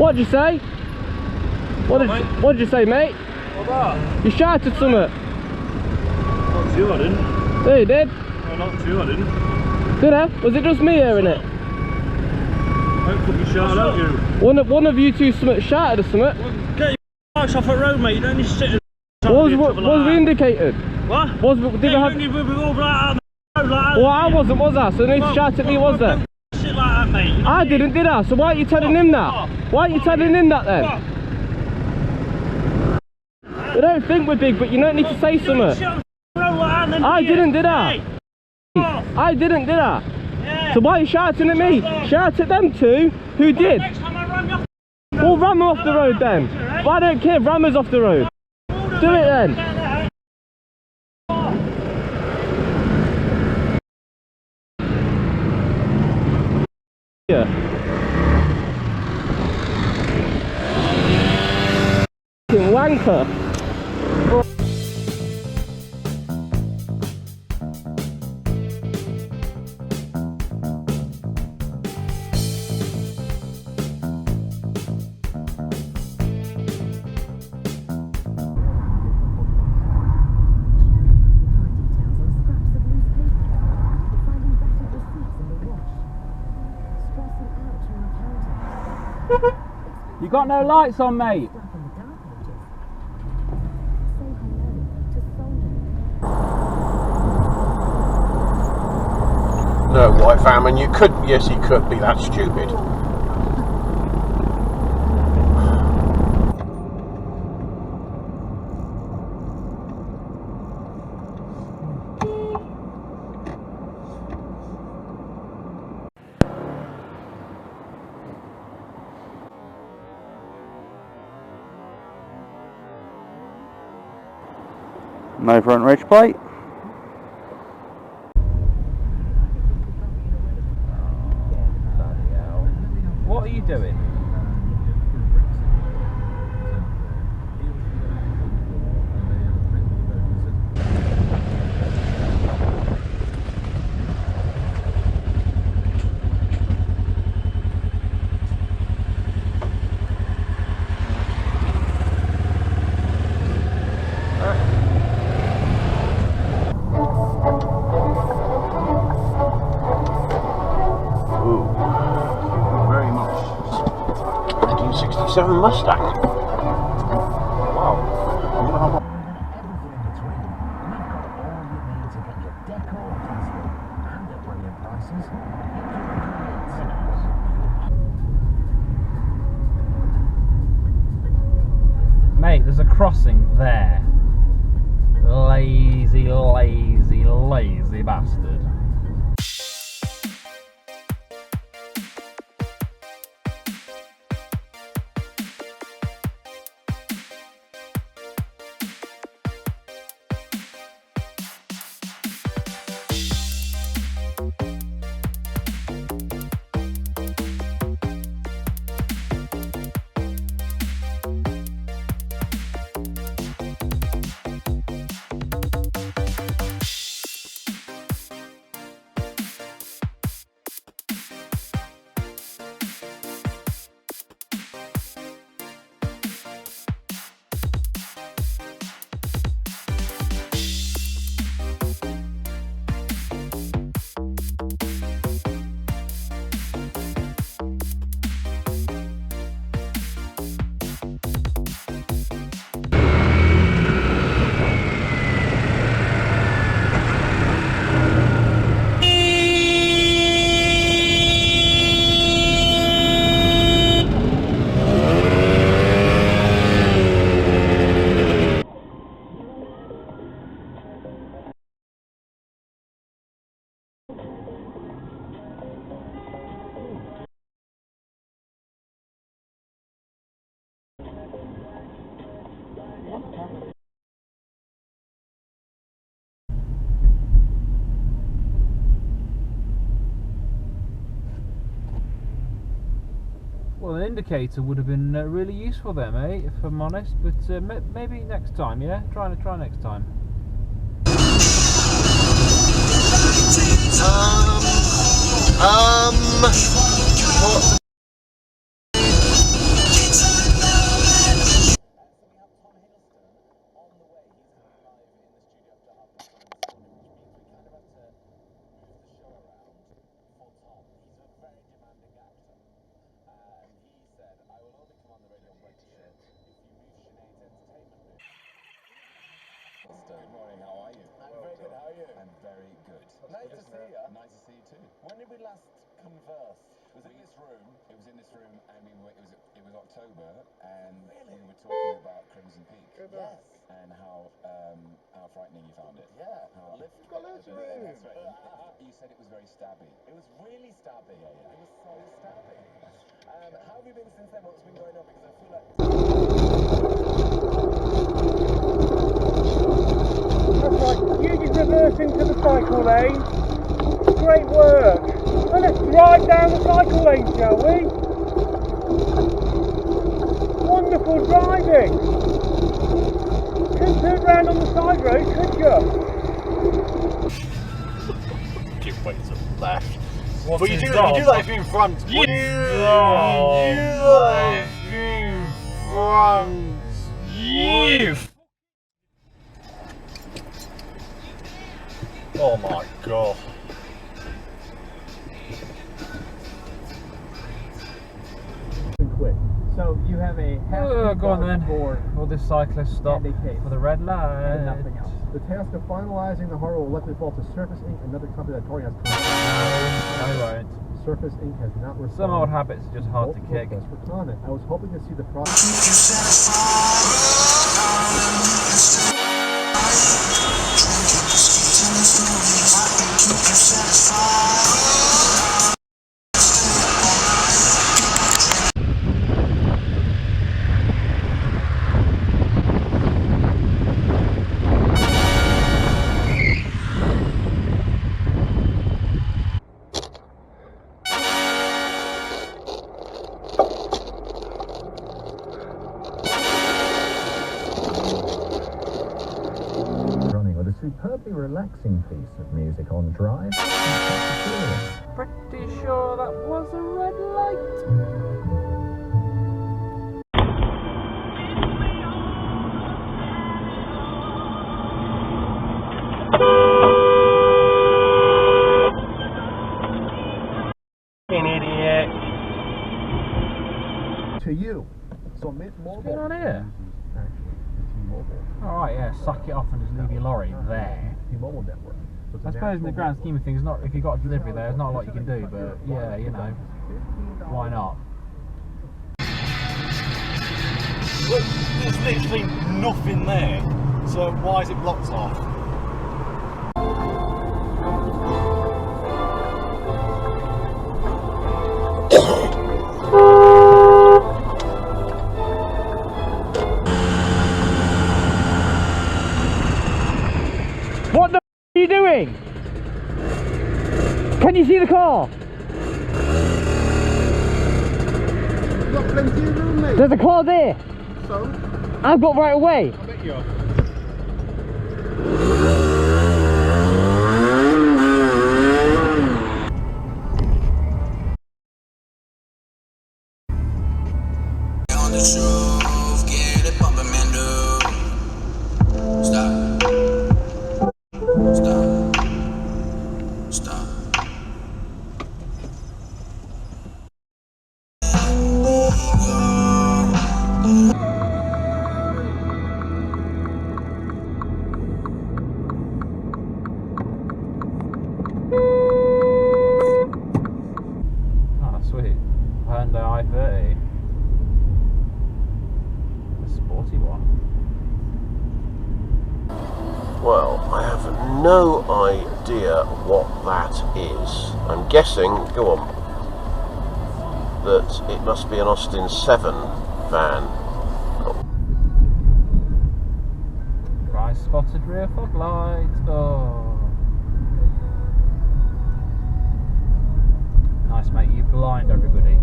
What'd you say? What'd you say, mate? What that? You shouted something. Not to you, I didn't. Yeah, you did. No, not to you, I didn't. Did I? Was it just me hearing it? Don't fucking shout out, you. One of you two shouted or something. Get your bikes off the road, mate. You don't need to sit in Was we indicated? What? Did we have... You were all like that. Like well, I wasn't, was I? So no need to shout at me, was there? Shit like that, mate. You know I didn't, did I? So why aren't you telling him that? Why aren't you telling him that then? I don't think we're big, but you don't need to say something. I didn't, did I? I didn't, did I? Yeah. So why are you shouting at me? Shout at them two who did. Well, ram them off the road then. Well, I don't care, ram us off the road. Do it then. Yeah. Wanker. You got no lights on, mate. No, white van, and you could, yes, he could be that stupid. No front ridge plate. What are you doing? Mustang. Wow. Mate, there's a crossing there. Lazy, lazy, lazy bastard. Well, an indicator would have been really useful there, mate, if I'm honest. But maybe next time, yeah? Try next time. What? Nice to see you. Nice to see you too. When did we last converse? Was it in this room? It was in this room, and it was October, and we were talking about Crimson Peak. Yes. And how frightening you found it. Yeah. You've got loads of room. That's right. You said it was very stabby. It was really stabby. Yeah. It was so stabby. How have you been since then? What's been going on? Because I feel like. That's right. You just reverse into the cycle lane. Great work. Well, let's drive down the cycle lane, shall we? Wonderful driving. Couldn't turn round on the side road, could you? Give way to the left. What's But you do involved? that if you're in front. You Oh my god. Quick. So you have a Go on then. Will this cyclist stop for the red light? and nothing else. The task of finalizing the hardware will likely fall to Surface Inc., another company that Tori has No, I won't. Surface Inc. has not responded. Some old habits are just hard to kick. For comment. I was hoping to see the product. Superbly relaxing piece of music on drive. Pretty sure that was a red light. An idiot. To you. So Mint Mobile. What's going on here? Actually, T-Mobile. Alright, yeah, suck it off and just leave your lorry there. T-Mobile network. So it's I a suppose in the national grand scheme of network. things, not if you got a delivery there, there's not a lot you can do, but yeah, you know, why not? Look, there's literally nothing there. So why is it blocked off? What the f are you doing? Can you see the car? You've got plenty of room, mate. There's a car there. So? I've got right away. I bet you are. Ah, sweet. Hyundai i30. A sporty one. Well, I have no idea what that is. I'm guessing, go on, that it must be an Austin 7 van. Right, spotted rear fog light. Oh. Nice, mate. You blind everybody.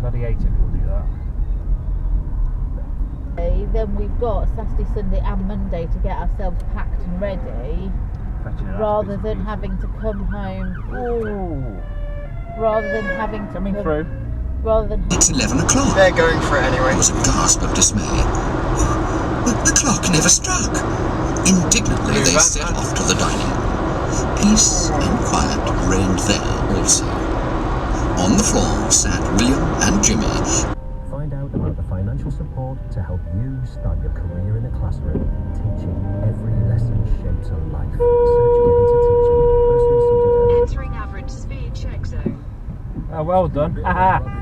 Bloody hate it if you'll do that. Then we've got Saturday, Sunday and Monday to get ourselves packed and ready, rather than having to come home. Ooh. Rather than having to Coming through. Rather than. It's 11 o'clock. They're going for it anyway. It was a gasp of dismay. The clock never struck. Indignantly, they set off to the dining. Peace and quiet reigned there also. On the floor sat William and Jimmy. Find out about the financial support to help you start your career in the classroom. Teaching every lesson shapes a life. Search Get Into Teaching well done. Haha.